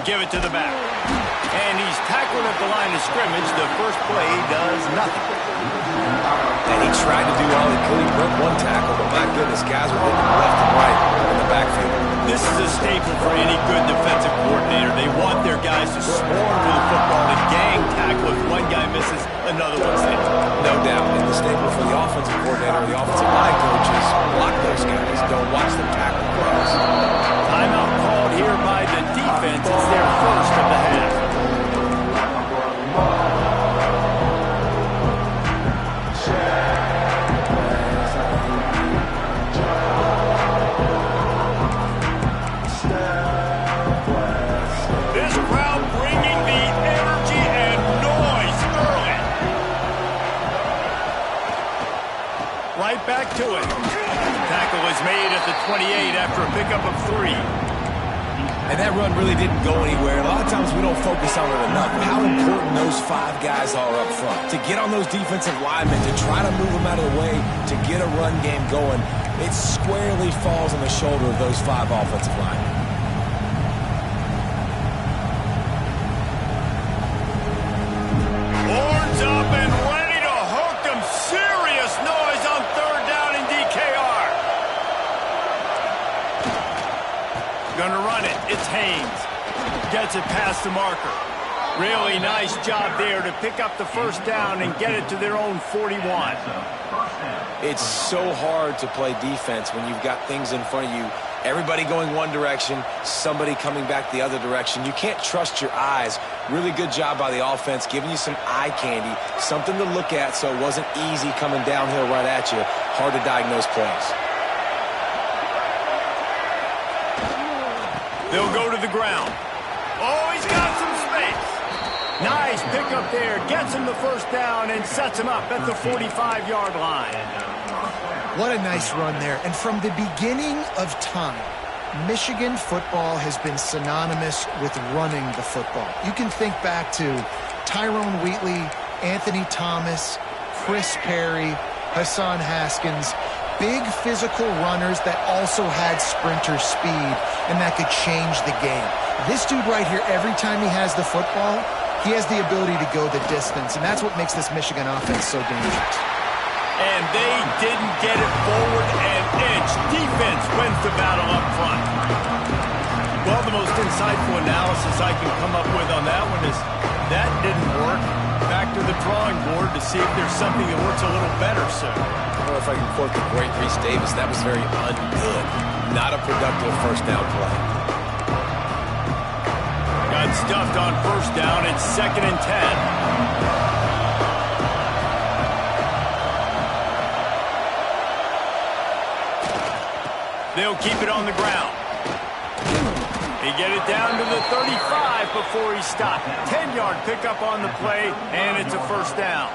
give it to the back. And he's tackled at the line of scrimmage. The first play does nothing. And he tried to do all he could. He broke one tackle, but my goodness, guys were hitting him left and right in the backfield. This is a staple for any good defensive coordinator. They want their guys to swarm to the football and gang tackle. If one guy misses, another one's in. No doubt. And the staple for the offensive coordinator, the offensive line coaches, block those guys. Don't watch them tackle players. Timeout called here by the defense. It's their first of the half. Back to it. Tackle is made at the 28 after a pickup of 3. And that run really didn't go anywhere. A lot of times we don't focus on it enough. How important those 5 guys are up front. To get on those defensive linemen, to try to move them out of the way, to get a run game going, it squarely falls on the shoulder of those 5 offensive linemen. Horns up and ready to hook them. Serious noise on 3rd down in DKR. Gonna run it. It's Haynes. Gets it past the marker. Really nice job there to pick up the first down and get it to their own 41. It's so hard to play defense when you've got things in front of you. Everybody going one direction, somebody coming back the other direction. You can't trust your eyes. Really good job by the offense, giving you some eye candy, something to look at so it wasn't easy coming downhill right at you. Hard to diagnose plays. They'll go to the ground. Oh, he's got some space. Nice pickup there. Gets him the first down and sets him up at the 45-yard line. What a nice run there. And from the beginning of time, Michigan football has been synonymous with running the football. You can think back to Tyrone Wheatley, Anthony Thomas, Chris Perry, Hassan Haskins. Big physical runners that also had sprinter speed and that could change the game. This dude right here, every time he has the football, he has the ability to go the distance, and that's what makes this Michigan offense so dangerous. And they didn't get it forward an inch. Defense wins the battle up front. Well, the most insightful analysis I can come up with on that one is that didn't work. Back to the drawing board to see if there's something that works a little better, sir. I don't know if I can quote the great Reese Davis. That was very ungood. Not a productive first down play. Got stuffed on first down. It's 2nd and 10. They'll keep it on the ground. He get it down to the 35 before he stopped. 10-yard pickup on the play, and it's a first down.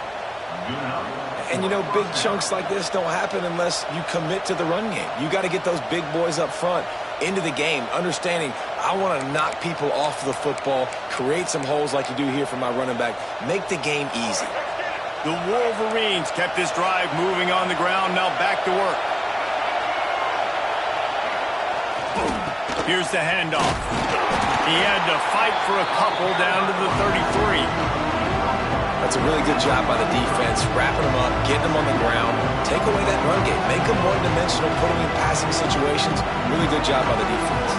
And, you know, big chunks like this don't happen unless you commit to the run game. You got to get those big boys up front into the game, understanding I want to knock people off the football, create some holes like you do here for my running back, make the game easy. The Wolverines kept this drive moving on the ground, now back to work. Here's the handoff. He had to fight for a couple down to the 33. That's a really good job by the defense, wrapping them up, getting them on the ground, take away that run game, make them one-dimensional, put them in passing situations. Really good job by the defense.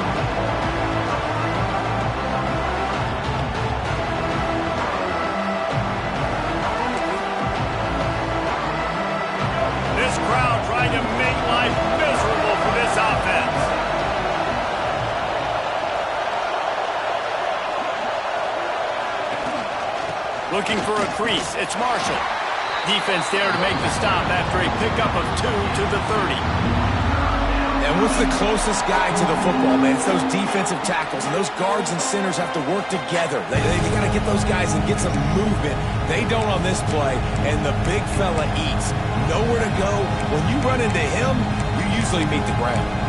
This crowd trying to make life miserable for this offense. Looking for a crease. It's Marshall. Defense there to make the stop after a pickup of 2 to the 30. And what's the closest guy to the football, man? It's those defensive tackles, and those guards and centers have to work together. They got to get those guys and get some movement. They don't on this play, and the big fella eats. Nowhere to go. When you run into him, you usually meet the ground.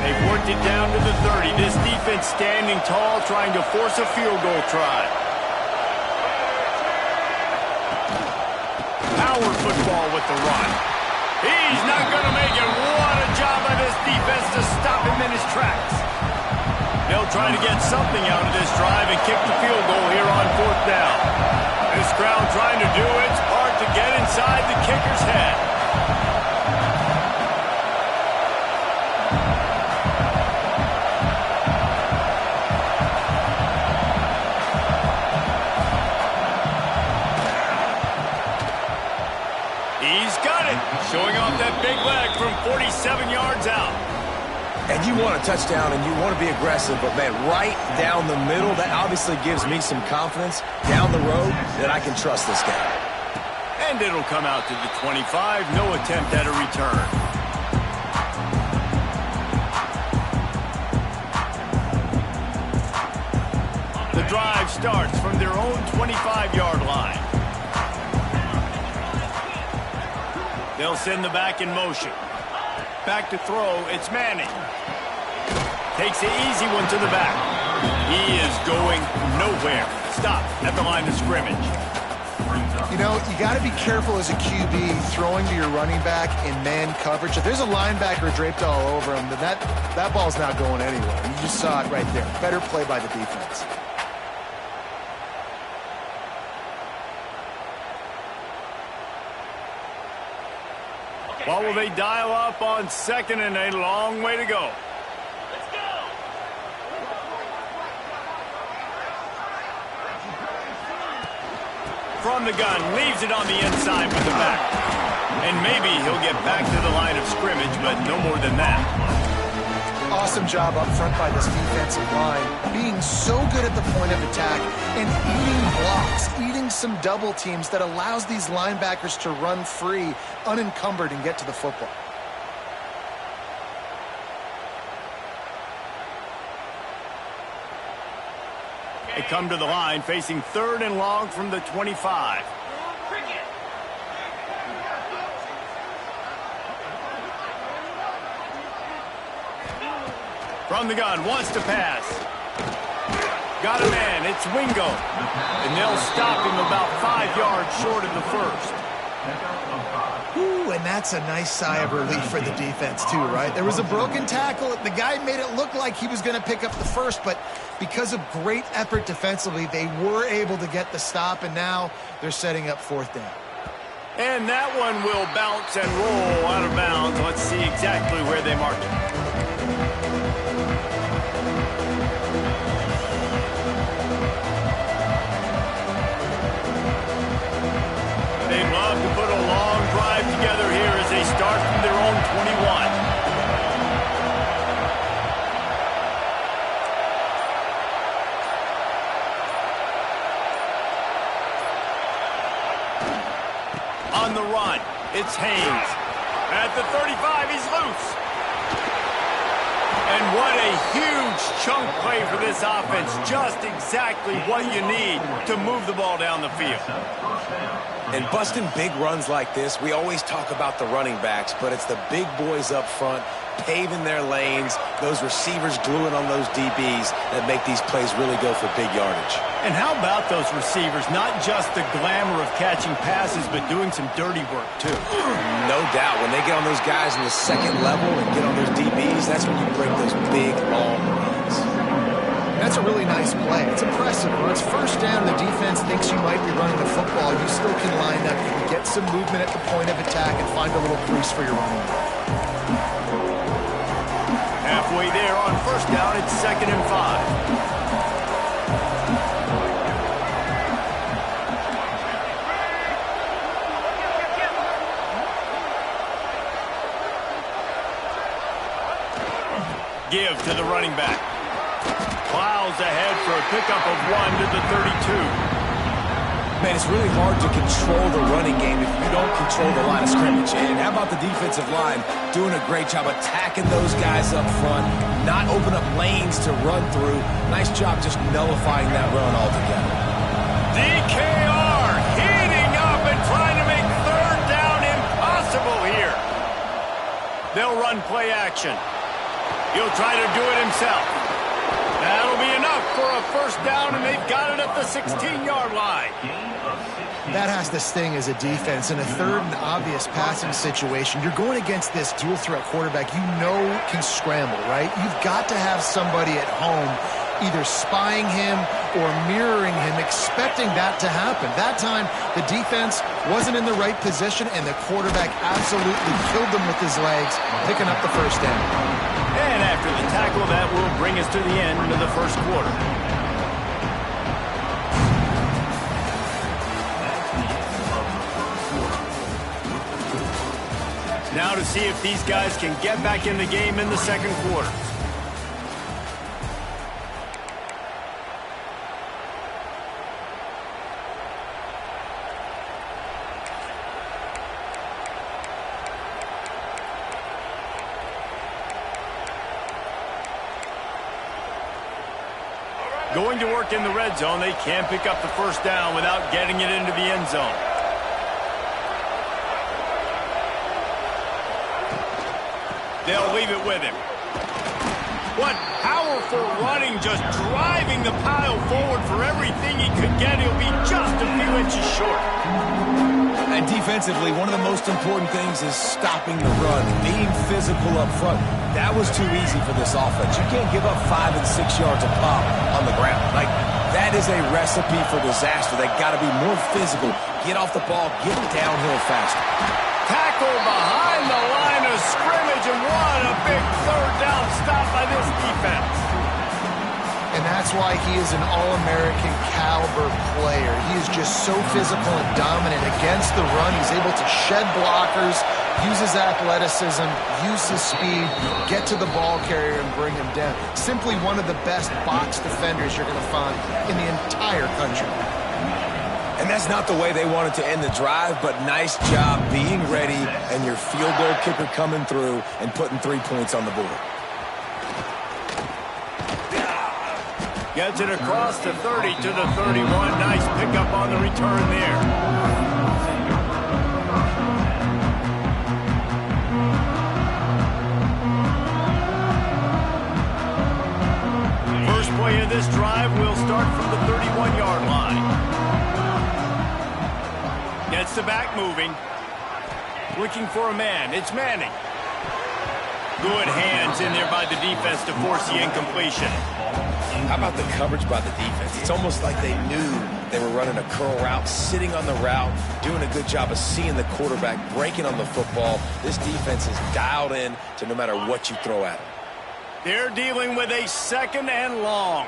They've worked it down to the 30. This defense standing tall, trying to force a field goal try. Power football with the run. He's not going to make it. What a job by this defense to stop him in his tracks. They'll try to get something out of this drive and kick the field goal here on 4th down. This crowd trying to do its part to get inside the kicker's head. He's got it, showing off that big leg from 47 yards out. And you want a touchdown and you want to be aggressive, but, man, right down the middle, that obviously gives me some confidence down the road that I can trust this guy. And it'll come out to the 25, no attempt at a return. The drive starts from their own 25-yard line. They'll send the back in motion. Back to throw, it's Manning. Takes the easy one to the back. He is going nowhere. Stop at the line of scrimmage. You know, you got to be careful as a QB throwing to your running back in man coverage. If there's a linebacker draped all over him, then that ball's not going anywhere. You just saw it right there. Better play by the defense. What will they dial up on 2nd and a long way to go? Let's go! From the gun, leaves it on the inside with the back. And maybe he'll get back to the line of scrimmage, but no more than that. Awesome job up front by this defensive line, being so good at the point of attack and eating blocks, eating some double teams that allows these linebackers to run free, unencumbered, and get to the football. They come to the line facing 3rd and long from the 25. From the gun, wants to pass. Got a man, it's Wingo. And they'll stop him about 5 yards short of the first. Ooh, and that's a nice sigh of relief for the defense too, right? There was a broken tackle. The guy made it look like he was going to pick up the first, but because of great effort defensively, they were able to get the stop, and now they're setting up 4th down. And that one will bounce and roll out of bounds. Let's see exactly where they mark it. They'd love to put a long drive together here as they start from their own 21. On the run, it's Haynes. At the 35, he's loose. And what a huge chunk play for this offense. Just exactly what you need to move the ball down the field. And busting big runs like this, we always talk about the running backs, but it's the big boys up front paving their lanes, those receivers gluing on those DBs that make these plays really go for big yardage. And how about those receivers? Not just the glamour of catching passes, but doing some dirty work, too. No doubt. When they get on those guys in the 2nd level and get on those DBs, that's when you break those big, long runs. That's a really nice play. It's impressive. When it's 1st down, the defense thinks you might be running the football. You still can line up. You can get some movement at the point of attack and find a little crease for your running back. Halfway there on 1st down, it's 2nd and 5. Give to the running back. Plows ahead for a pickup of 1 to the 32. Man, it's really hard to control the running game if you don't control the line of scrimmage. And how about the defensive line doing a great job attacking those guys up front, not open up lanes to run through. Nice job just nullifying that run altogether. DKR heating up and trying to make 3rd down impossible here. They'll run play action. He'll try to do it himself. That'll be enough for a 1st down, and they've got it at the 16-yard line. That has to sting as a defense. In a third and obvious passing situation, you're going against this dual-threat quarterback you know can scramble, right? You've got to have somebody at home either spying him or mirroring him, expecting that to happen. That time, the defense wasn't in the right position, and the quarterback absolutely killed them with his legs, picking up the first down. And after the tackle, that will bring us to the end of the first quarter. Now to see if these guys can get back in the game in the second quarter. Going to work in the red zone, they can't pick up the first down without getting it into the end zone. They'll leave it with him. What powerful running, just driving the pile forward for everything he could get. He'll be just a few inches short. And defensively, one of the most important things is stopping the run, being physical up front. That was too easy for this offense. You can't give up 5 and 6 yards a pop on the ground. Like, that is a recipe for disaster. They got to be more physical, get off the ball, get downhill faster. Tackle behind the line of scrimmage, and what a big third down stop by this defense. And that's why he is an All-American caliber player. He is just so physical and dominant against the run. He's able to shed blockers, use his athleticism, use his speed, get to the ball carrier and bring him down. Simply one of the best box defenders you're going to find in the entire country. And that's not the way they wanted to end the drive, but nice job being ready and your field goal kicker coming through and putting 3 points on the board. Gets it across the 30 to the 31. Nice pickup on the return there. First play of this drive will start from the 31-yard line. Gets the back moving. Looking for a man. It's Manning. Good hands in there by the defense to force the incompletion. How about the coverage by the defense? It's almost like they knew they were running a curl route, sitting on the route, doing a good job of seeing the quarterback, breaking on the football. This defense is dialed in to no matter what you throw at them. They're dealing with a second and long.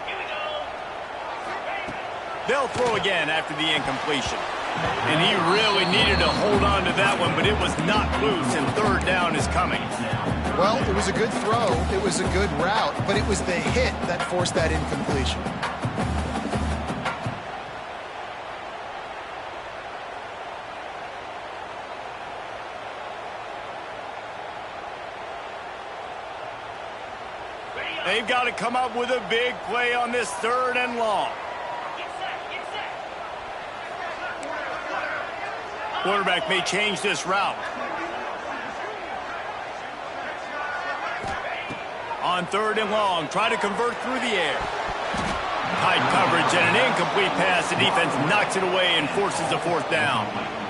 They'll throw again after the incompletion. And he really needed to hold on to that one, but it was not loose, and third down is coming. Well, it was a good throw. It was a good route, but it was the hit that forced that incompletion. They've got to come up with a big play on this third and long. Quarterback may change this route. On third and long, try to convert through the air. Tight coverage and an incomplete pass. The defense knocks it away and forces a fourth down.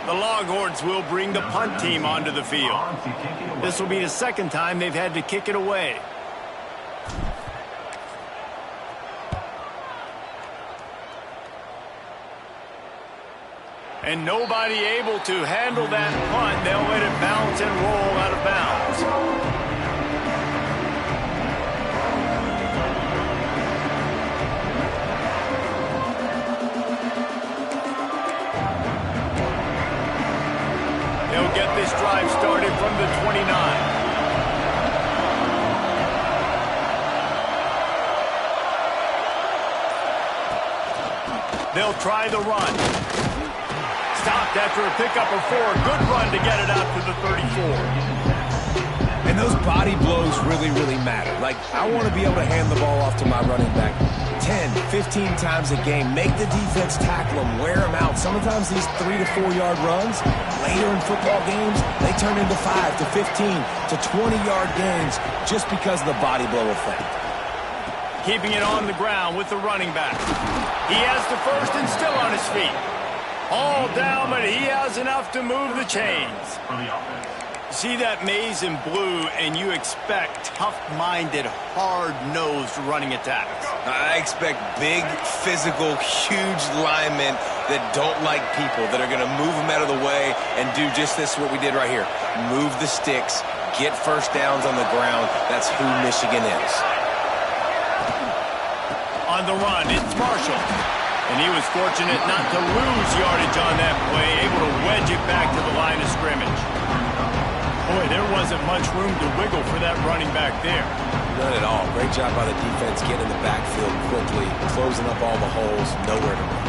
The Longhorns will bring the punt team onto the field. This will be the second time they've had to kick it away. And nobody able to handle that punt. They'll let it bounce and roll out of bounds. They'll get this drive started from the 29. They'll try the run. Stopped after a pickup of 4. Good run to get it out to the 34. And those body blows really, really matter. Like, I want to be able to hand the ball off to my running back 10, 15 times a game. Make the defense tackle them, wear them out. Sometimes these 3 to 4 yard runs, later in football games, they turn into 5 to 15 to 20 yard gains just because of the body blow effect. Keeping it on the ground with the running back. He has the first and still on his feet. All down, but he has enough to move the chains. See that maze in blue, and you expect tough-minded, hard-nosed running attacks. I expect big, physical, huge linemen that don't like people, that are going to move them out of the way and do just this, what we did right here. Move the sticks, get first downs on the ground. That's who Michigan is. On the run, it's Marshall. And he was fortunate not to lose yardage on that play, able to wedge it back to the line of scrimmage. Boy, there wasn't much room to wiggle for that running back there. None at all. Great job by the defense getting in the backfield quickly, closing up all the holes, nowhere to run.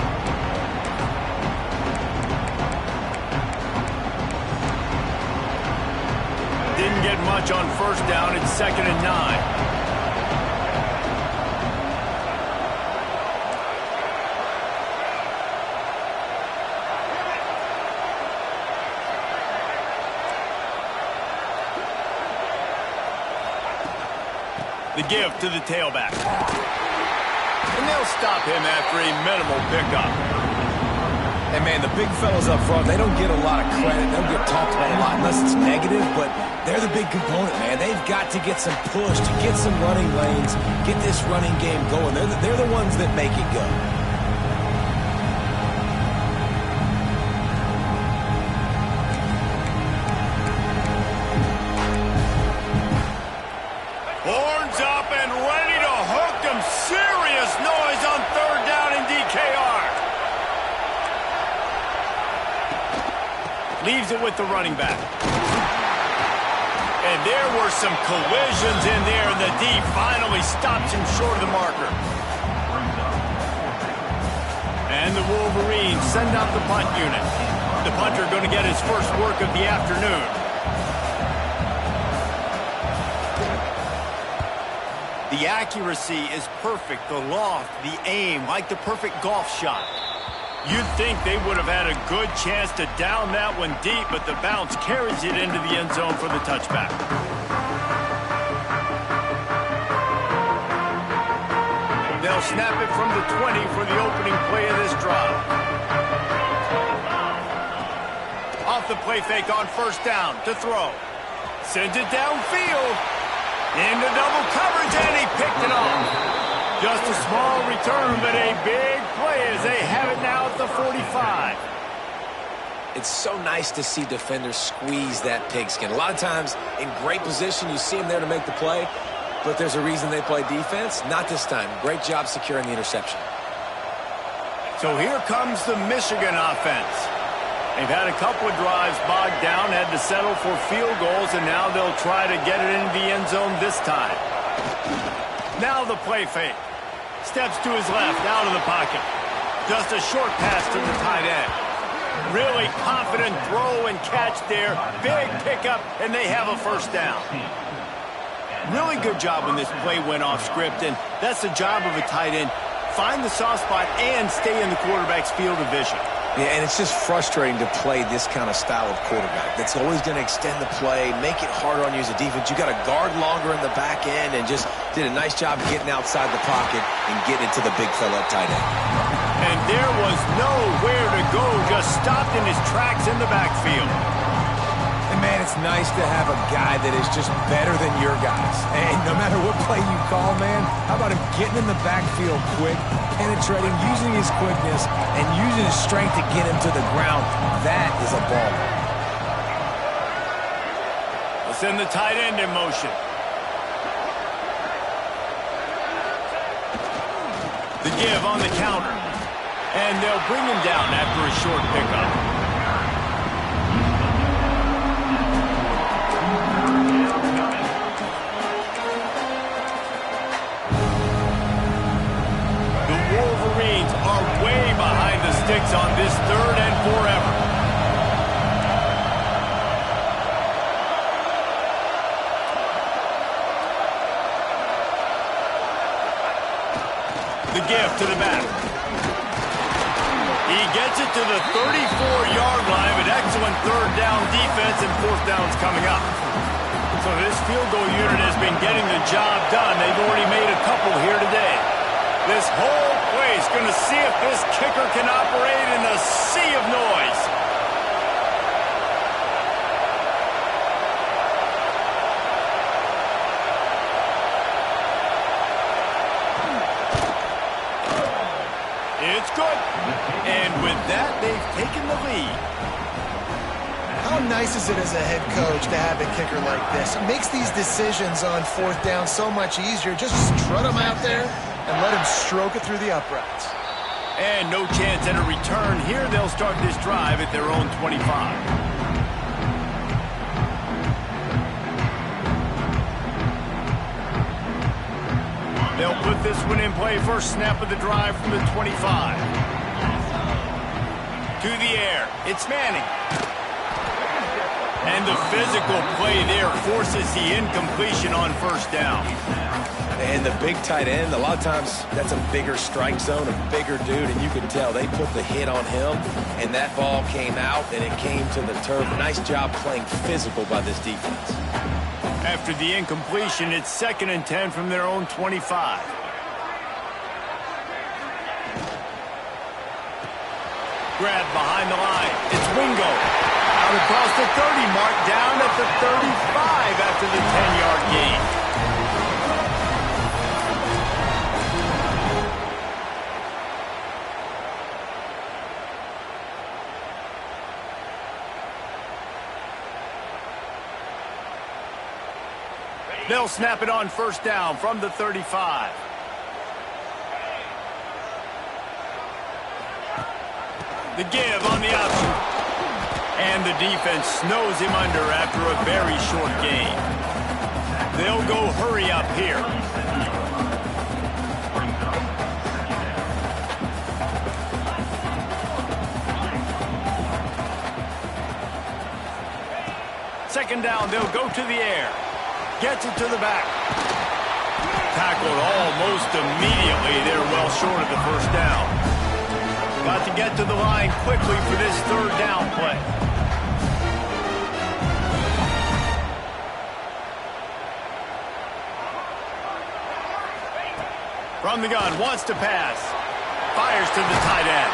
Didn't get much on first down. It's 2nd and 9. The give to the tailback. And they'll stop him after a minimal pickup. Hey, man, the big fellas up front, they don't get a lot of credit. They don't get talked about a lot unless it's negative, but they're the big component, man. They've got to get some push, to get some running lanes, get this running game going. They're the ones that make it go. Horns up and ready to hook them. Serious noise on 3rd down in DKR. Leaves it with the running back. And there were some collisions in there, and the D finally stops him short of the marker. And the Wolverines send out the punt unit. The punter going to get his first work of the afternoon. The accuracy is perfect, the loft, the aim, like the perfect golf shot. You'd think they would have had a good chance to down that one deep, but the bounce carries it into the end zone for the touchback. They'll snap it from the 20 for the opening play of this drive. Off the play fake on first down to throw. Sends it downfield. Into double coverage, and he picked it off. Just a small return, but a big play as they have it now at the 45. It's so nice to see defenders squeeze that pigskin. A lot of times, in great position, you see them there to make the play, but there's a reason they play defense. Not this time. Great job securing the interception. So here comes the Michigan offense. They've had a couple of drives bogged down, had to settle for field goals, and now they'll try to get it into the end zone this time. Now the play fake. Steps to his left, out of the pocket. Just a short pass to the tight end. Really confident throw and catch there. Big pickup, and they have a first down. Really good job when this play went off script, and that's the job of a tight end. Find the soft spot and stay in the quarterback's field of vision. Yeah, and it's just frustrating to play this kind of style of quarterback. That's always going to extend the play, make it harder on you as a defense. You got to guard longer in the back end, and just did a nice job getting outside the pocket and getting it to the big fella at tight end. And there was nowhere to go, just stopped in his tracks in the backfield. And, man, it's nice to have a guy that is just better than your guys. And no matter what play you call, man, how about him getting in the backfield quick, penetrating, using his quickness, and using his strength to get him to the ground? That is a ball. Let's send the tight end in motion. The give on the counter. And they'll bring him down after a short pickup. Wolverines are way behind the sticks on this 3rd and forever. The give to the back. He gets it to the 34-yard line, but excellent 3rd down defense, and 4th down's coming up. So this field goal unit has been getting the job done. They've already made a couple here today. This whole play's going to see if this kicker can operate in a sea of noise. It's good. And with that, they've taken the lead. How nice is it as a head coach to have a kicker like this? It makes these decisions on fourth down so much easier. Just strut him out there and let him stroke it through the uprights. And no chance at a return here. They'll start this drive at their own 25. They'll put this one in play. First snap of the drive from the 25. To the air. It's Manning. And the physical play there forces the incompletion on first down. And the big tight end, a lot of times that's a bigger strike zone, a bigger dude, and you can tell they put the hit on him, and that ball came out, and it came to the turf. Nice job playing physical by this defense. After the incompletion, it's 2nd and 10 from their own 25. Grab behind the line. It's Wingo. Out across the 30 mark, down at the 35 after the 10-yard gain. They'll snap it on first down from the 35. The give on the option. And the defense snows him under after a very short gain. They'll go hurry up here. Second down, they'll go to the air. Gets it to the back. Tackled almost immediately. They're well short of the first down. Got to get to the line quickly for this third down play. From the gun, wants to pass. Fires to the tight end.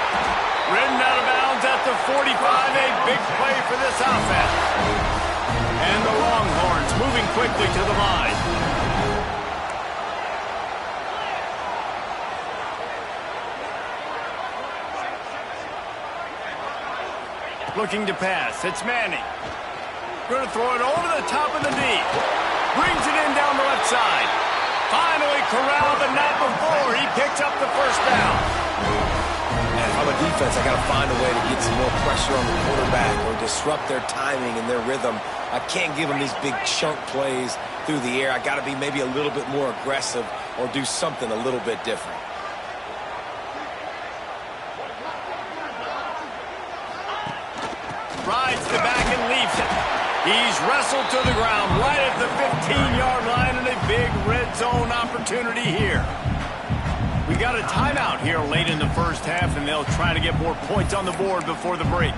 Ridden out of bounds at the 45. A big play for this offense. And the Longhorns moving quickly to the line. Looking to pass. It's Manning. Going to throw it over the top of the knee. Brings it in down the left side. Finally corralled, but not before he picks up the first down. And if I'm a defense, I got to find a way to get some more pressure on the quarterback or disrupt their timing and their rhythm. I can't give them these big chunk plays through the air. I got to be maybe a little bit more aggressive or do something a little bit different. Rides the back and leaves it. He's wrestled to the ground right at the 15-yard line, and a big red zone opportunity here. We got a timeout here late in the first half, and they'll try to get more points on the board before the break.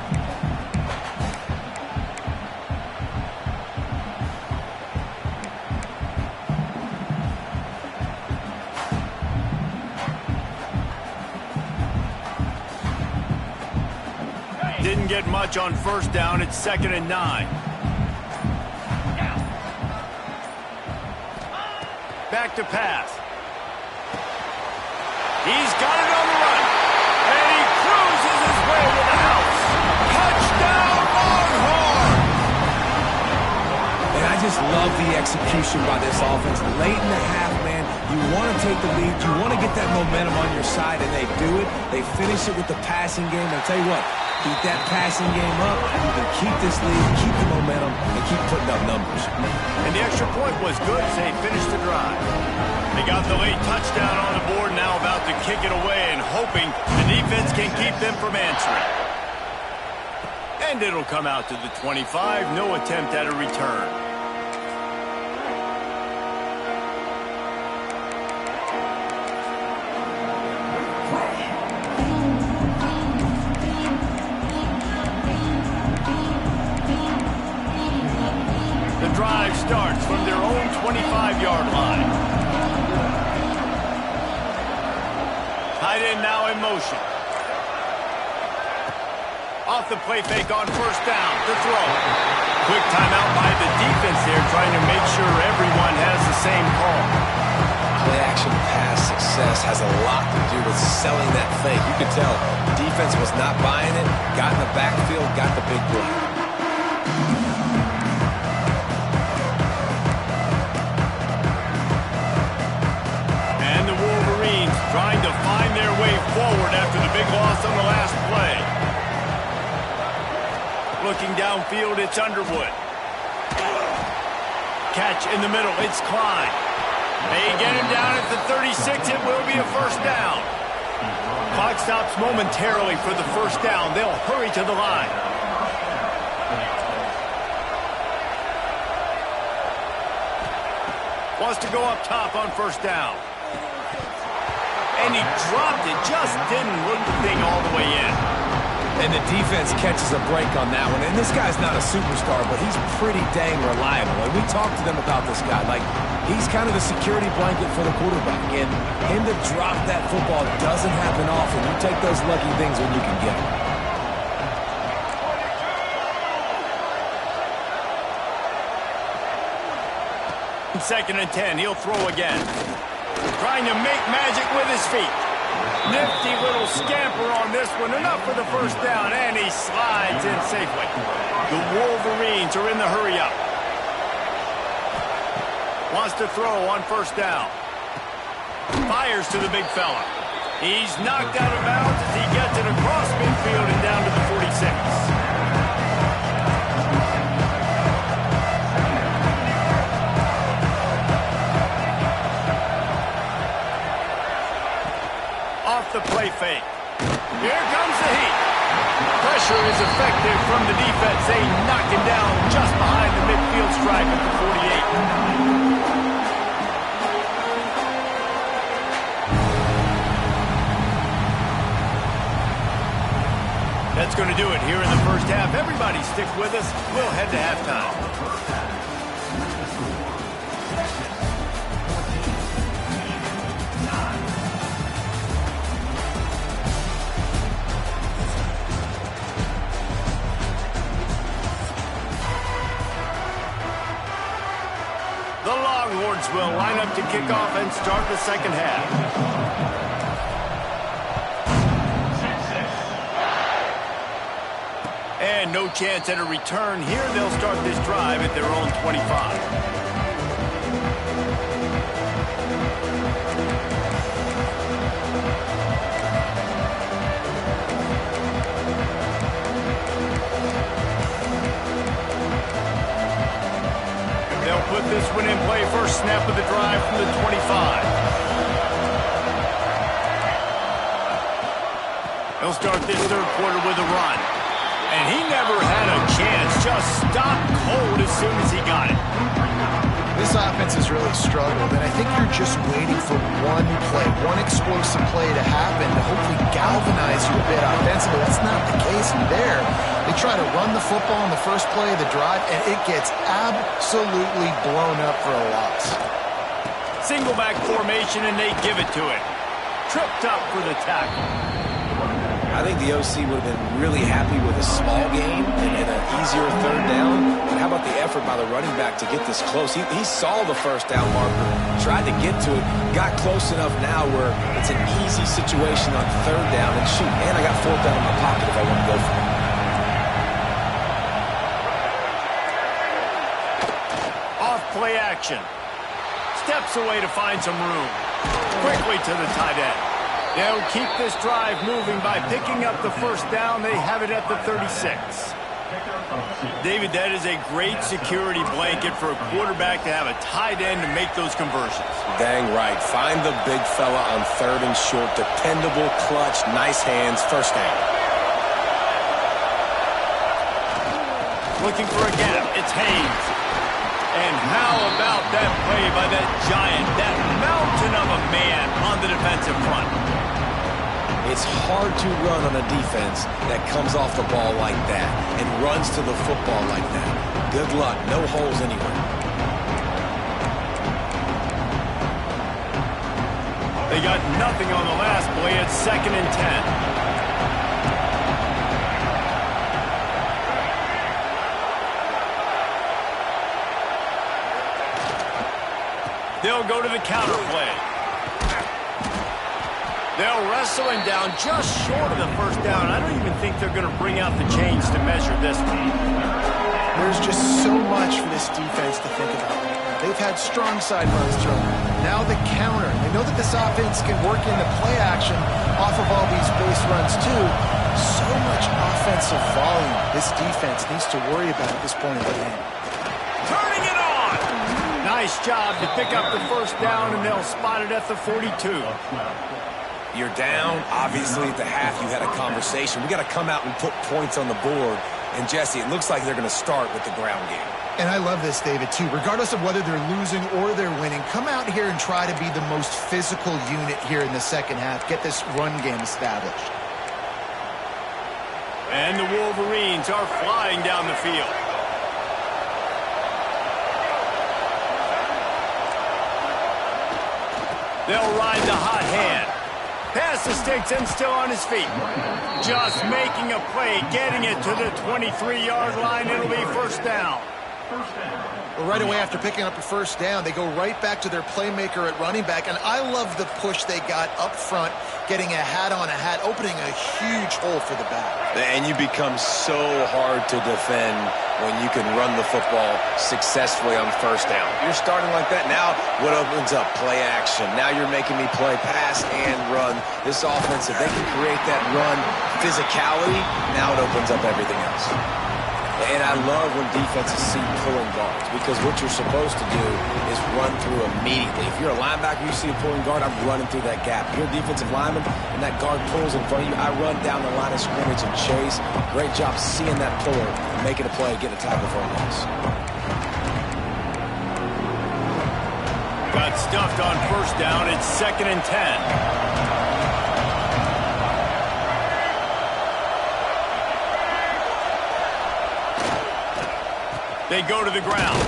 Didn't get much on first down. It's 2nd and 9. Back to pass. He's got it on the run. And he cruises his way to the house. Touchdown, Longhorn! And I just love the execution by this offense. Late in the half, man, you want to take the lead. You want to get that momentum on your side, and they do it. They finish it with the passing game. I'll tell you what, keep that passing game up. You can keep this lead, keep the momentum, and keep putting up numbers. And the extra point was good as they finished the drive. They got the late touchdown on the board, now about to kick it away and hoping the defense can keep them from answering. And it'll come out to the 25. No attempt at a return. The drive starts from their own 25-yard line. Tight end now in motion. Off the play fake on first down. The throw. Quick timeout by the defense there, trying to make sure everyone has the same call. Play-action pass success has a lot to do with selling that fake. You could tell defense was not buying it, got in the backfield, got the big play. And the Wolverines trying to find their way forward after the big loss on the last play. Looking downfield, it's Underwood. Catch in the middle, it's Klein. They get him down at the 36. It will be a first down. Clock stops momentarily for the first down. They'll hurry to the line. Wants to go up top on first down. And he dropped it. Just didn't look the thing all the way in. And the defense catches a break on that one. And this guy's not a superstar, but he's pretty dang reliable. And we talked to them about this guy. Like, he's kind of the security blanket for the quarterback. And him to drop that football doesn't happen often. You take those lucky things when you can get them. Second and 10. He'll throw again. Trying to make magic with his feet. Nifty little scamper on this one. Enough for the first down, and he slides in safely. The Wolverines are in the hurry-up. Wants to throw on first down. Fires to the big fella. He's knocked out of bounds as he gets it across midfield and down to the 46. The play fake. Here comes the heat. Pressure is effective from the defense. They knock him down just behind the midfield stripe at the 48. That's going to do it here in the first half. Everybody stick with us. We'll head to halftime. Will line up to kick off and start the second half. And no chance at a return here. They'll start this drive at their own 25. Put this one in play. First snap of the drive from the 25. He'll start this third quarter with a run. And he never had a chance. Just stopped cold as soon as he got it. This offense has really struggled, and I think you're just waiting for one play, one explosive play to happen to hopefully galvanize you a bit offensively. That's not the case there. They try to run the football in the first play of the drive, and it gets absolutely blown up for a loss. Single back formation, and they give it to it. Tripped up for the tackle. I think the OC would have been really happy with a small gain and an easier third down. But how about the effort by the running back to get this close? He saw the first down marker, tried to get to it, got close enough now where it's an easy situation on third down. And shoot, man, I got fourth down in my pocket if I want to go for it. Off play action. Steps away to find some room. Quickly to the tight end. They'll keep this drive moving by picking up the first down. They have it at the 36. David, that is a great security blanket for a quarterback to have a tight end to make those conversions. Dang right. Find the big fella on third and short. Dependable, clutch, nice hands, first down. Looking for a gap. It's Haynes. And how about that play by that giant, that mountain of a man on the defensive front? It's hard to run on a defense that comes off the ball like that and runs to the football like that. Good luck. No holes anywhere. They got nothing on the last play. It's 2nd and 10. They'll go to the counter play. They'll wrestle him down just short of the first down. I don't even think they're going to bring out the chains to measure this one. There's just so much for this defense to think about right now. They've had strong side runs thrown. Now the counter. They know that this offense can work into play action off of all these base runs too. So much offensive volume this defense needs to worry about at this point in the game. Turning it on! Nice job to pick up the first down, and they'll spot it at the 42. You're down. Obviously, at the half, you had a conversation. We got to come out and put points on the board. And, Jesse, it looks like they're going to start with the ground game. And I love this, David, too. Regardless of whether they're losing or they're winning, come out here and try to be the most physical unit here in the second half. Get this run game established. And the Wolverines are flying down the field. They'll ride the hot hand. Pass the sticks and still on his feet. Just making a play, getting it to the 23-yard line. It'll be first down. Well, right away after picking up a first down, they go right back to their playmaker at running back. And I love the push they got up front, getting a hat on a hat, opening a huge hole for the back. And you become so hard to defend when you can run the football successfully on first down. You're starting like that. Now what opens up? Play action. Now you're making me play pass and run. This offense, if they can create that run physicality, now it opens up everything else. And I love when defenses see pulling guards, because what you're supposed to do is run through immediately. If you're a linebacker, you see a pulling guard, I'm running through that gap. If you're a defensive lineman and that guard pulls in front of you, I run down the line of scrimmage and chase. Great job seeing that puller and making a play, get a tackle for a loss. Got stuffed on first down. It's 2nd and 10. They go to the ground.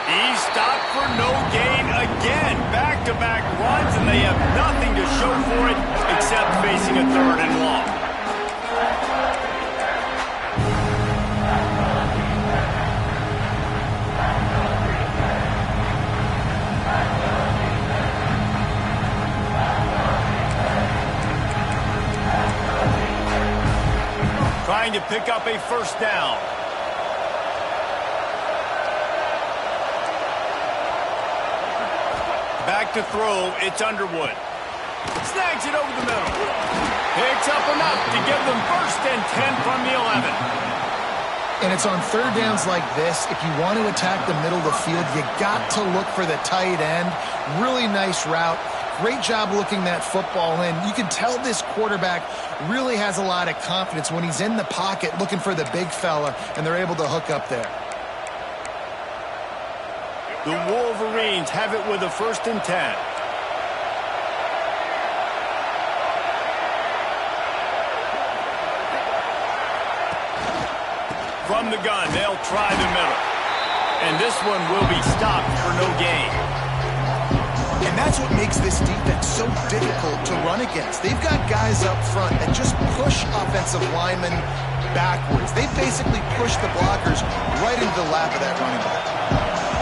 He's stopped for no gain again. Back-to-back runs, and they have nothing to show for it except facing a 3rd and long. Trying to pick up a first down. Back to throw, it's Underwood. Snags it over the middle. Picks up enough to give them 1st and 10 from the 11. And it's on third downs like this. If you want to attack the middle of the field, you got to look for the tight end. Really nice route. Great job looking that football in. You can tell this quarterback really has a lot of confidence when he's in the pocket looking for the big fella, and they're able to hook up there. The Wolverines have it with a 1st and 10. From the gun, they'll try the middle. And this one will be stopped for no gain. And that's what makes this defense so difficult to run against. They've got guys up front that just push offensive linemen backwards. They basically push the blockers right into the lap of that running back.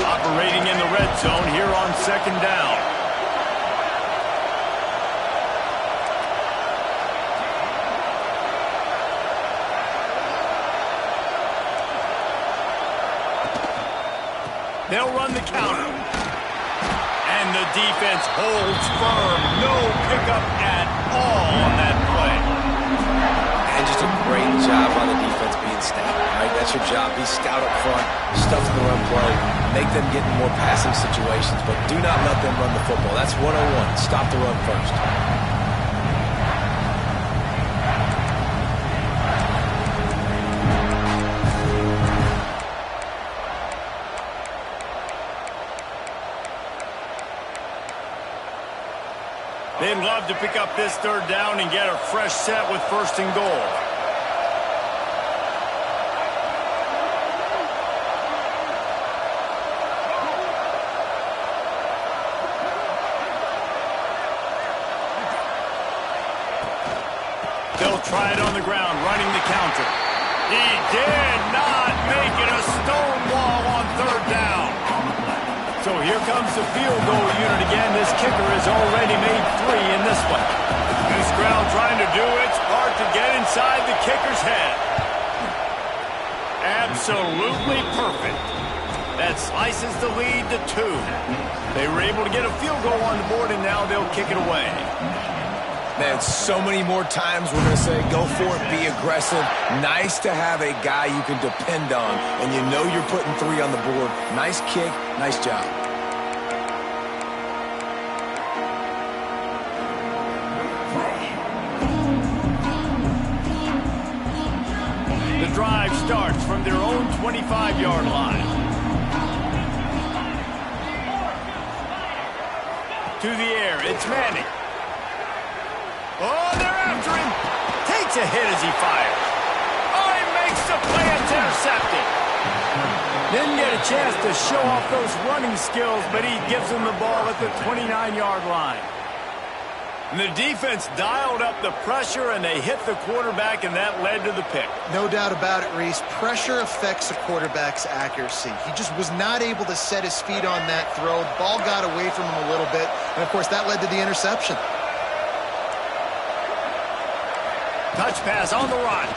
Operating in the red zone here on 2nd down. They'll run the counter. And the defense holds firm. No pickup at all on that play. And just a great job by the defense being stout, right? That's your job. Be stout up front, stuff the run play, make them get in more passing situations, but do not let them run the football. That's 101. Stop the run first. They'd love to pick up this 3rd down and get a fresh set with 1st and goal. They'll try it on the ground, running the counter. He did not make it a stone wall on third down. So here comes the field goal unit again. This kicker has already made 3 in this one. This crowd trying to do its part to get inside the kicker's head. Absolutely perfect. That slices the lead to 2. They were able to get a field goal on the board, and now they'll kick it away. Man, so many more times we're going to say, go for it, be aggressive. Nice to have a guy you can depend on, and you know you're putting 3 on the board. Nice kick, nice job. The drive starts from their own 25-yard line. To the air, it's Manning. Oh, they're after him. Takes a hit as he fires. Oh, he makes the play. It's intercepted. Didn't get a chance to show off those running skills, but he gives them the ball at the 29-yard line. And the defense dialed up the pressure, and they hit the quarterback, and that led to the pick. No doubt about it, Reese. Pressure affects a quarterback's accuracy. He just was not able to set his feet on that throw. Ball got away from him a little bit, and, of course, that led to the interception. Touch pass on the run.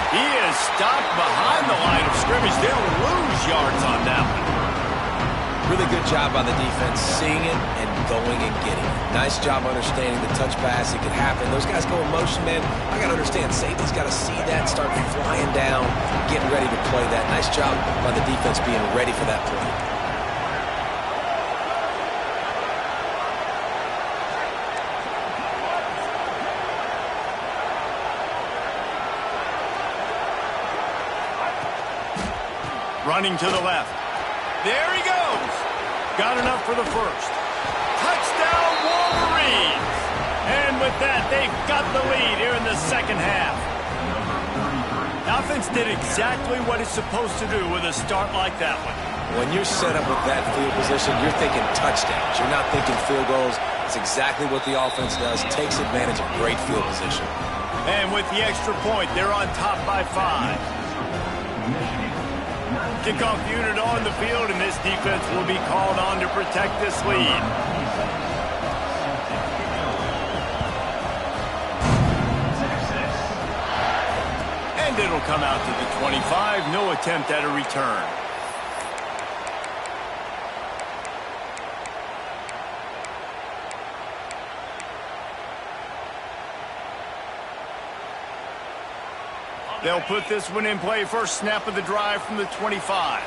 He is stopped behind the line of scrimmage. They'll lose yards on that one. Really good job by the defense, seeing it and going and getting it. Nice job understanding the touch pass. It could happen. Those guys go in motion, man. I got to understand, safety's got to see that, start flying down, getting ready to play that. Nice job by the defense being ready for that play. Running to the left. There he goes. Got enough for the first. Touchdown, Wolverines. And with that, they've got the lead here in the second half. Offense did exactly what it's supposed to do with a start like that one. When you're set up with that field position, you're thinking touchdowns. You're not thinking field goals. It's exactly what the offense does. Takes advantage of great field position. And with the extra point, they're on top by 5. Kickoff unit on the field, and this defense will be called on to protect this lead. And it'll come out to the 25. No attempt at a return. They'll put this one in play. First snap of the drive from the 25.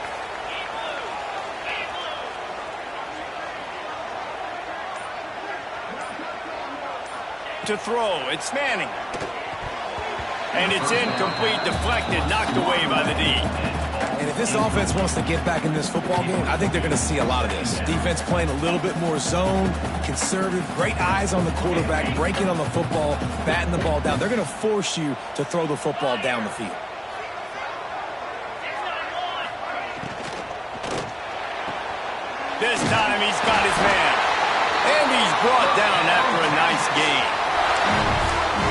To throw, it's Manning. And it's incomplete, deflected, knocked away by the D. And if this offense wants to get back in this football game, I think they're going to see a lot of this. Defense playing a little bit more zone, conservative, great eyes on the quarterback, breaking on the football, batting the ball down. They're going to force you to throw the football down the field. This time he's got his man. And he's brought down after a nice gain.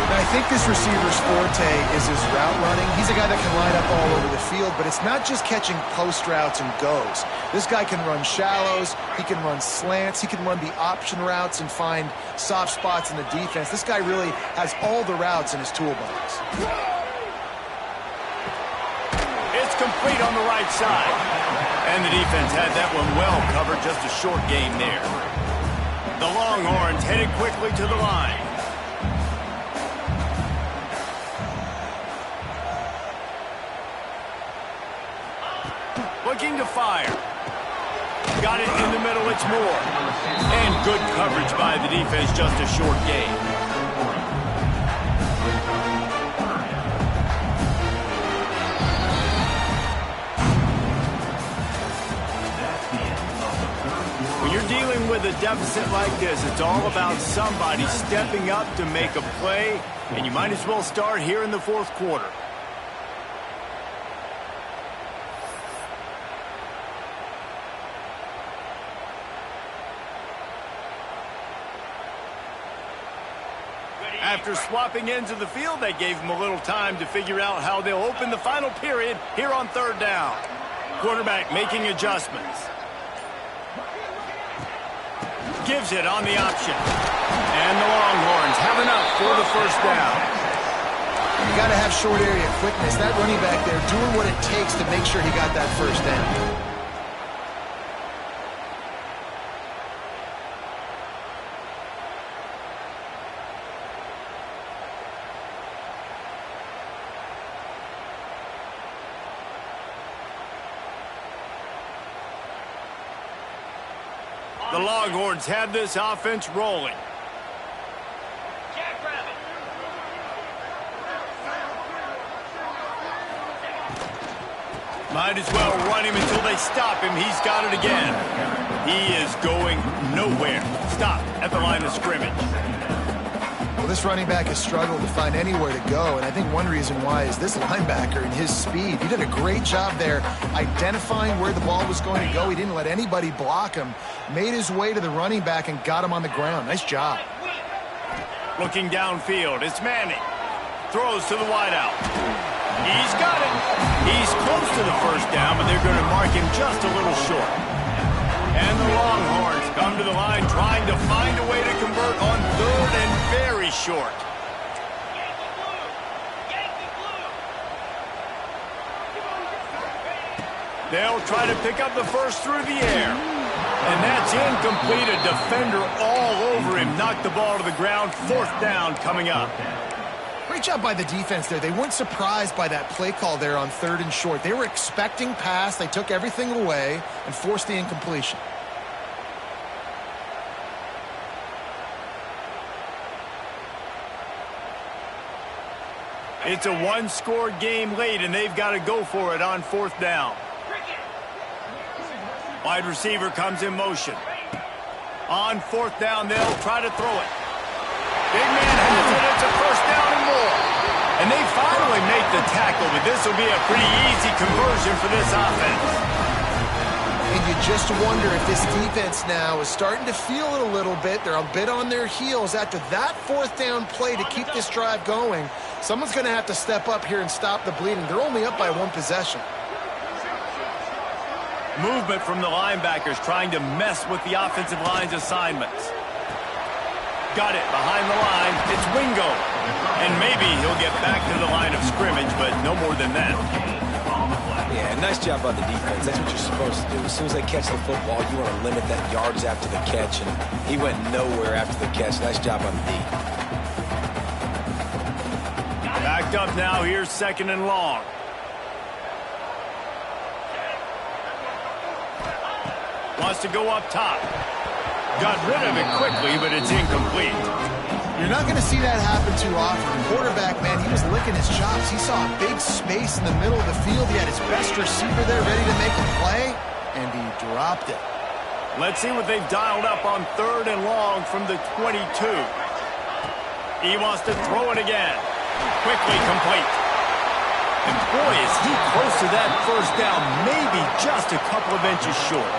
I think this receiver's forte is his route running. He's a guy that can line up all over the field, but it's not just catching post routes and goes. This guy can run shallows, he can run slants, he can run the option routes and find soft spots in the defense. This guy really has all the routes in his toolbox. It's complete on the right side. And the defense had that one well covered, just a short gain there. The Longhorns headed quickly to the line. Looking to fire. Got it in the middle, it's Moore. And good coverage by the defense, just a short gain. When you're dealing with a deficit like this, it's all about somebody stepping up to make a play, and you might as well start here in the fourth quarter. After swapping ends of the field, they gave him a little time to figure out how they'll open the final period here on third down. Quarterback making adjustments. Gives it on the option. And the Longhorns have enough for the first down. You got to have short area quickness. That running back there doing what it takes to make sure he got that first down. The Longhorns have this offense rolling. Might as well run him until they stop him. He's got it again. He is going nowhere. Stop at the line of scrimmage. Well, this running back has struggled to find anywhere to go, and I think one reason why is this linebacker and his speed. He did a great job there identifying where the ball was going to go. He didn't let anybody block him. Made his way to the running back and got him on the ground. Nice job. Looking downfield, it's Manning. Throws to the wideout. He's got it. He's close to the first down, but they're going to mark him just a little short. And the Longhorns come to the line trying to find a way to convert on third and very short. They'll try to pick up the first through the air. And that's incomplete. A defender all over him. Knocked the ball to the ground. Fourth down coming up. Great job by the defense there. They weren't surprised by that play call there on third and short. They were expecting pass. They took everything away and forced the incompletion. It's a one-score game late, and they've got to go for it on fourth down. Wide receiver comes in motion. On fourth down, they'll try to throw it. Big man has it. It's a first down and more. And they finally make the tackle, but this will be a pretty easy conversion for this offense. And you just wonder if this defense now is starting to feel it a little bit. They're a bit on their heels after that fourth down play to keep this drive going. Someone's going to have to step up here and stop the bleeding. They're only up by one possession. Movement from the linebackers trying to mess with the offensive line's assignments. Got it behind the line. It's Wingo. And maybe he'll get back to the line of scrimmage, but no more than that. Yeah, nice job by the defense. That's what you're supposed to do. As soon as they catch the football, you want to limit that yards after the catch, and he went nowhere after the catch. Nice job on the D. Backed up now. Here's second and long. Wants to go up top. Got rid of it quickly, but it's incomplete. You're not going to see that happen too often. The quarterback, man, he was licking his chops. He saw a big space in the middle of the field. He had his best receiver there ready to make a play, and he dropped it. Let's see what they've dialed up on third and long from the 22. He wants to throw it again. Quickly complete. And boy, is he close to that first down, maybe just a couple of inches short.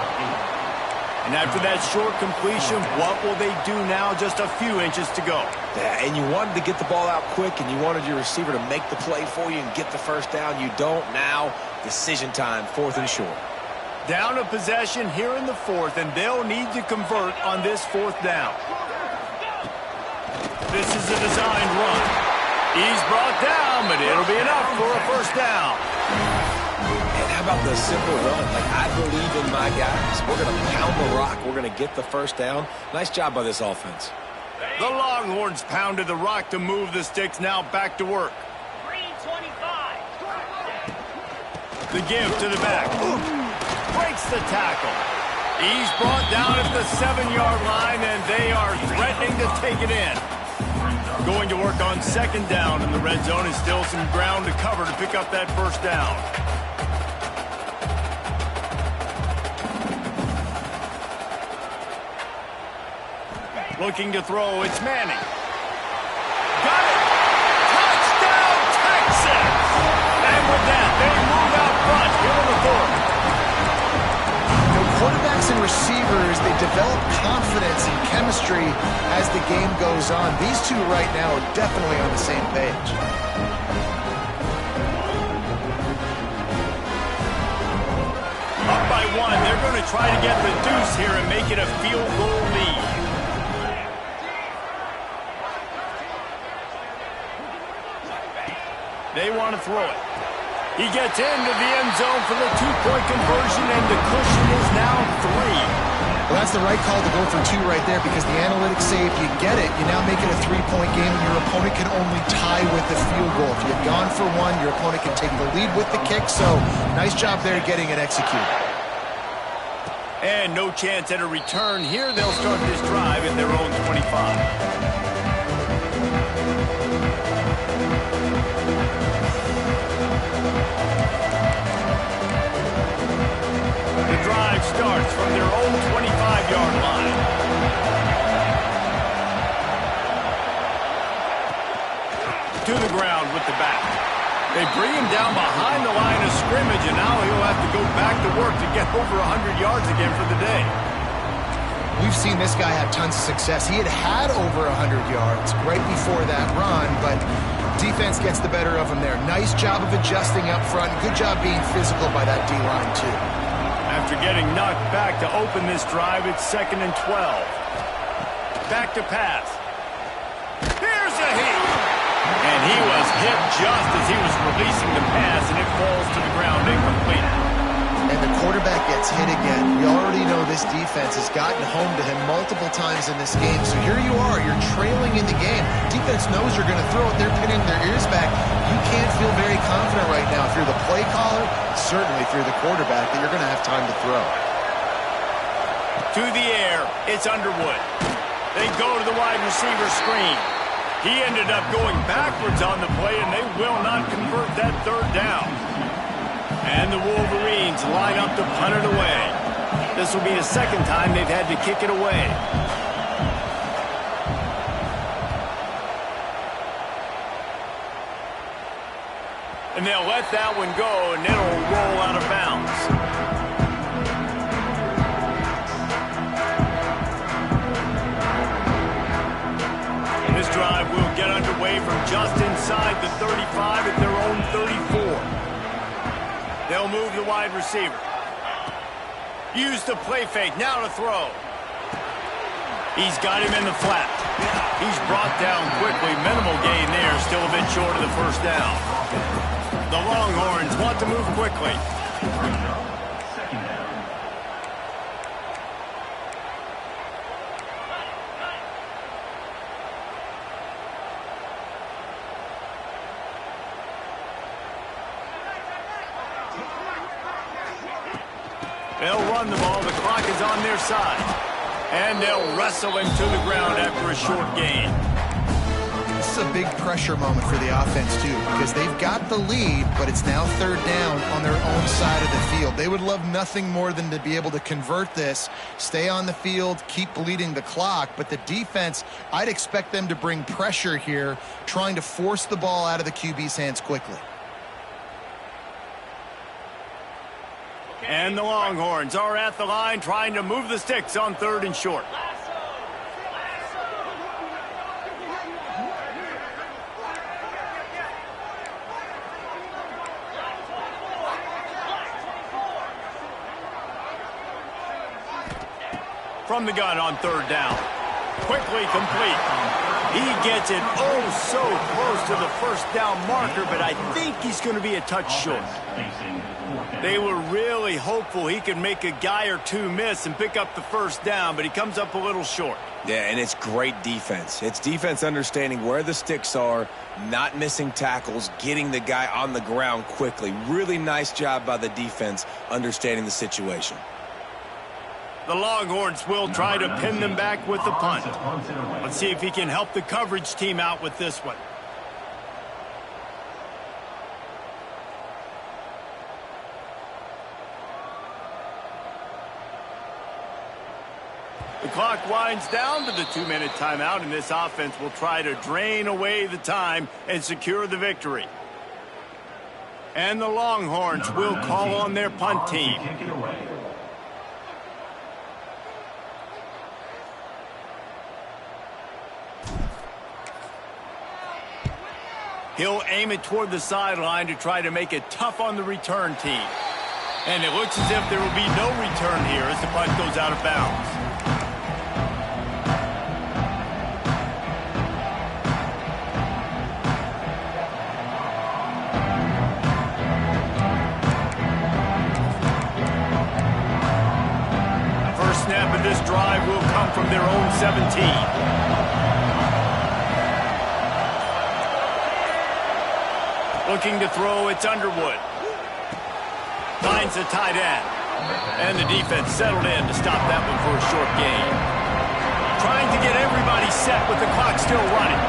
And after that short completion, what will they do now? Just a few inches to go. Yeah, and you wanted to get the ball out quick, and you wanted your receiver to make the play for you and get the first down. You don't now. Decision time, fourth and short. Down a possession here in the fourth, and they'll need to convert on this fourth down. This is a designed run. He's brought down, but it'll be enough for a first down. And how about the simple run? Like, I believe in my guys. We're going to pound the rock. We're going to get the first down. Nice job by this offense. The Longhorns pounded the rock to move the sticks. Now back to work. Green 25. The give to the back. Ooh, breaks the tackle. He's brought down at the 7-yard line, and they are threatening to take it in. Going to work on second down in the red zone. Is still some ground to cover to pick up that first down. Looking to throw, it's Manning. Got it! Touchdown, Texas! And with that, they move out front here in the fourth. The quarterback quarterbacks and receivers, they develop confidence and chemistry as the game goes on. These two right now are definitely on the same page. Up by one, they're going to try to get the deuce here and make it a field goal lead. They want to throw it. He gets into the end zone for the two-point conversion, and the cushion is now 3. Well, that's the right call to go for 2 right there, because the analytics say if you get it, you now make it a 3-point game, and your opponent can only tie with the field goal. If you've gone for 1, your opponent can take the lead with the kick, so nice job there getting it executed. And no chance at a return here. They'll start this drive at their own 25. The drive starts from their own 25-yard line. To the ground with the back. They bring him down behind the line of scrimmage, and now he'll have to go back to work to get over 100 yards again for the day. We've seen this guy have tons of success. He had over 100 yards right before that run, but defense gets the better of him there. Nice job of adjusting up front. Good job being physical by that D-line, too. After getting knocked back to open this drive, it's 2nd and 12. Back to pass. Here's a hit. And he was hit just as he was releasing the pass, and it falls to the ground incomplete. And the quarterback gets hit again. We already know this defense has gotten home to him multiple times in this game. So here you are. You're trailing in the game. Defense knows you're going to throw it. They're pinning their ears back. You can't feel very confident right now. If you're the play caller, certainly if you're the quarterback, that you're going to have time to throw. To the air. It's Underwood. They go to the wide receiver screen. He ended up going backwards on the play, and they will not convert that 3rd down. And the Wolverines line up to punt it away. This will be the 2nd time they've had to kick it away. And they'll let that one go, and it'll roll out of bounds. This drive will get underway from just inside the 35 at their own 34. They'll move the wide receiver. Use the play fake. Now to throw. He's got him in the flat. He's brought down quickly. Minimal gain there. Still a bit short of the 1st down. The Longhorns want to move quickly. They'll run the ball. The clock is on their side. And they'll wrestle him to the ground after a short gain. This is a big pressure moment for the offense, too, because they've got the lead, but it's now 3rd down on their own side of the field. They would love nothing more than to be able to convert this, stay on the field, keep bleeding the clock. But the defense, I'd expect them to bring pressure here, trying to force the ball out of the QB's hands quickly. And the Longhorns are at the line trying to move the sticks on 3rd and short. From the gun on 3rd down. Quickly complete. He gets it so close to the 1st down marker, but I think he's going to be a touch short. They were really hopeful he could make a guy or two miss and pick up the 1st down, but he comes up a little short. Yeah, and it's great defense. It's defense understanding where the sticks are, not missing tackles, getting the guy on the ground quickly. Really nice job by the defense understanding the situation. The Longhorns will try to pin them back with the punt. Let's see if he can help the coverage team out with this one. The clock winds down to the 2-minute timeout, and this offense will try to drain away the time and secure the victory. And the Longhorns will call on their punt team. He'll aim it toward the sideline to try to make it tough on the return team. And it looks as if there will be no return here as the punt goes out of bounds. First snap of this drive will come from their own 17. Looking to throw, it's Underwood. Finds the tight end. And the defense settled in to stop that one for a short gain. Trying to get everybody set with the clock still running.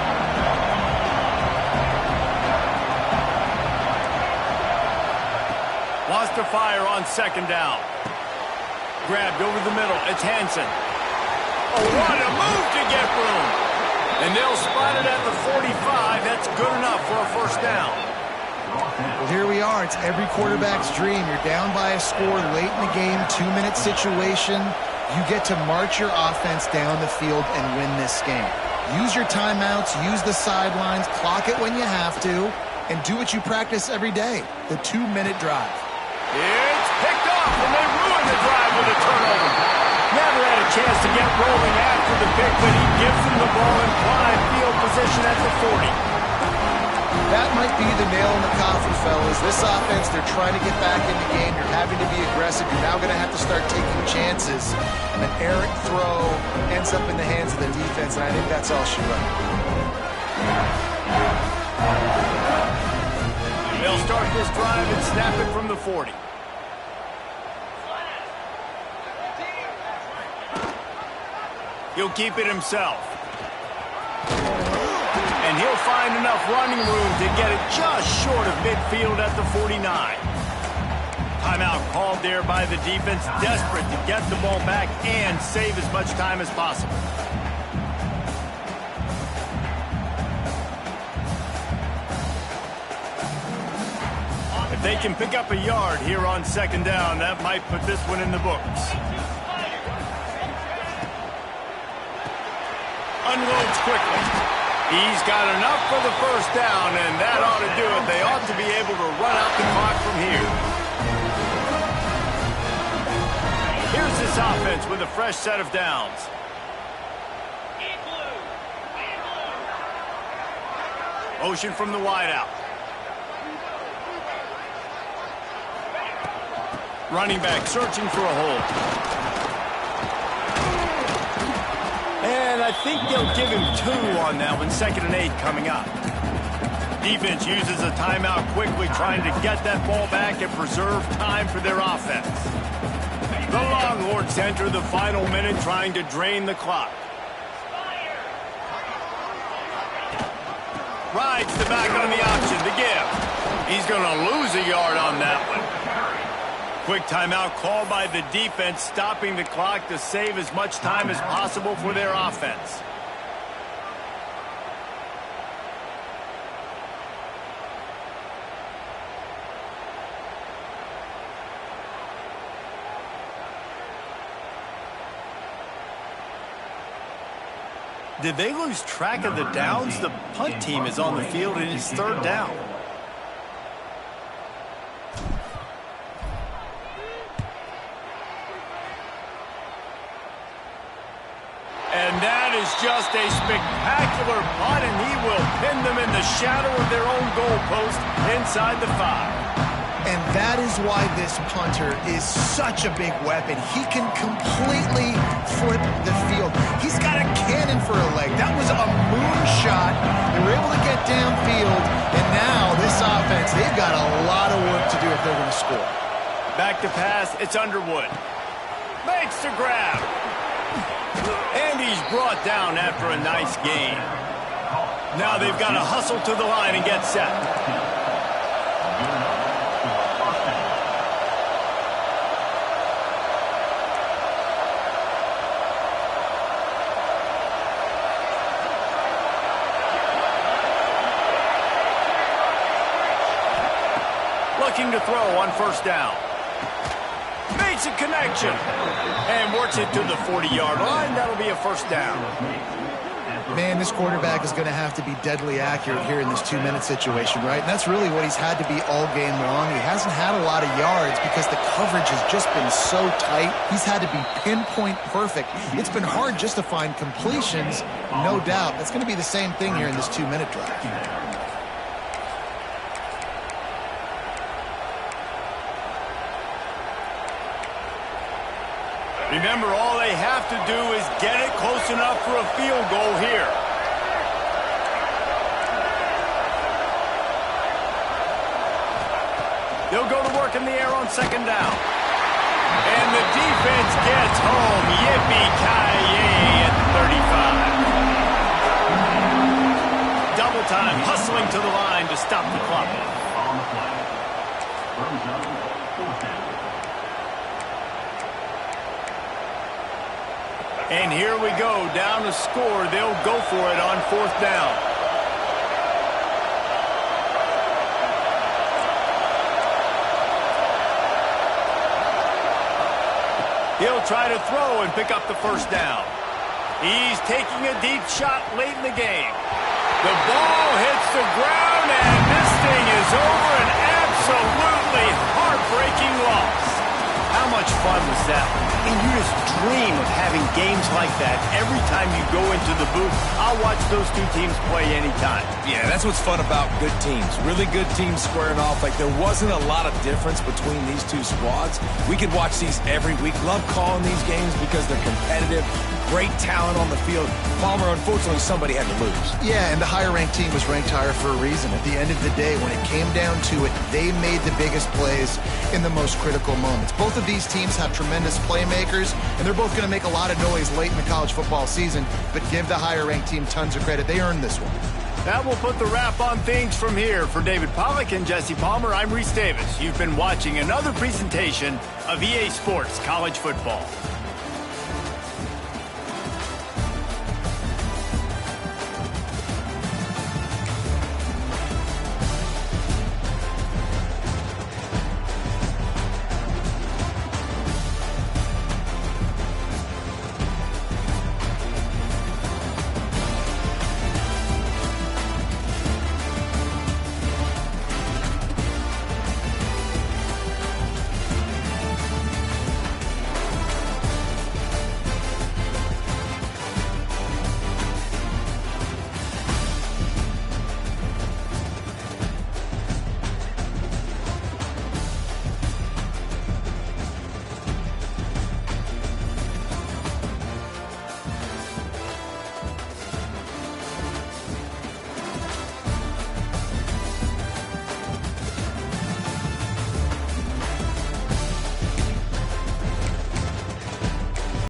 Wants to fire on second down. Grabbed over the middle. It's Hansen. Oh, what a move to get room. And they'll spot it at the 45. That's good enough for a first down. Well, here we are. It's every quarterback's dream. You're down by a score late in the game, 2-minute situation. You get to march your offense down the field and win this game. Use your timeouts, use the sidelines, clock it when you have to, and do what you practice every day, the 2-minute drive. It's picked off, and they ruin the drive with a turnover. Never had a chance to get rolling after the pick, but he gives them the ball in prime field position at the 40. That might be the nail in the coffin, fellas. This offense, they're trying to get back in the game. You're having to be aggressive. You're now going to have to start taking chances. And an errant throw ends up in the hands of the defense, and I think that's all she wrote. They'll start this drive and snap it from the 40. He'll keep it himself. And he'll find enough running room to get it just short of midfield at the 49. Timeout called there by the defense, desperate to get the ball back and save as much time as possible. If they can pick up a yard here on second down, that might put this one in the books. Unloads quickly. He's got enough for the first down, and that ought to do it. They ought to be able to run out the clock from here. Here's this offense with a fresh set of downs. Motion from the wideout. Running back searching for a hole. And I think they'll give him 2 on that one. 2nd and 8 coming up. Defense uses a timeout quickly, trying to get that ball back and preserve time for their offense. The Longhorns enter the final minute, trying to drain the clock. Rides the back on the option to give. He's going to lose a yard on that one. Quick timeout called by the defense, stopping the clock to save as much time as possible for their offense. Did they lose track of the downs? The punt team is on the field and it's 3rd down. And that is just a spectacular punt, and he will pin them in the shadow of their own goalpost inside the 5. And that is why this punter is such a big weapon. He can completely flip the field. He's got a cannon for a leg. That was a moonshot. They were able to get downfield, and now this offense, they've got a lot of work to do if they're going to score. Back to pass, it's Underwood. Makes the grab. And he's brought down after a nice gain. Now they've got to hustle to the line and get set. Looking to throw on first down. Makes a connection. And works it to the 40-yard line. That'll be a first down. Man, this quarterback is going to have to be deadly accurate here in this 2-minute situation, right? And that's really what he's had to be all game long. He hasn't had a lot of yards because the coverage has just been so tight. He's had to be pinpoint perfect. It's been hard just to find completions, no doubt. That's going to be the same thing here in this 2-minute drive. Remember, all they have to do is get it close enough for a field goal here. They'll go to work in the air on second down. And the defense gets home. Yippee-ki-yay at the 35. Double time, hustling to the line to stop the clock. And here we go, down to score. They'll go for it on fourth down. He'll try to throw and pick up the first down. He's taking a deep shot late in the game. The ball hits the ground, and this thing is over. An absolutely heartbreaking loss. How much fun was that? And you just dream of having games like that every time you go into the booth. I'll watch those two teams play anytime. Yeah, that's what's fun about good teams. Really good teams squaring off. Like, there wasn't a lot of difference between these two squads. We could watch these every week. Love calling these games because they're competitive. Great talent on the field. Palmer, unfortunately, somebody had to lose. Yeah, and the higher-ranked team was ranked higher for a reason. At the end of the day, when it came down to it, they made the biggest plays in the most critical moments. Both of these teams have tremendous playmakers, and they're both going to make a lot of noise late in the college football season, but give the higher-ranked team tons of credit. They earned this one. That will put the wrap on things from here. For David Pollack and Jesse Palmer, I'm Reese Davis. You've been watching another presentation of EA Sports College Football.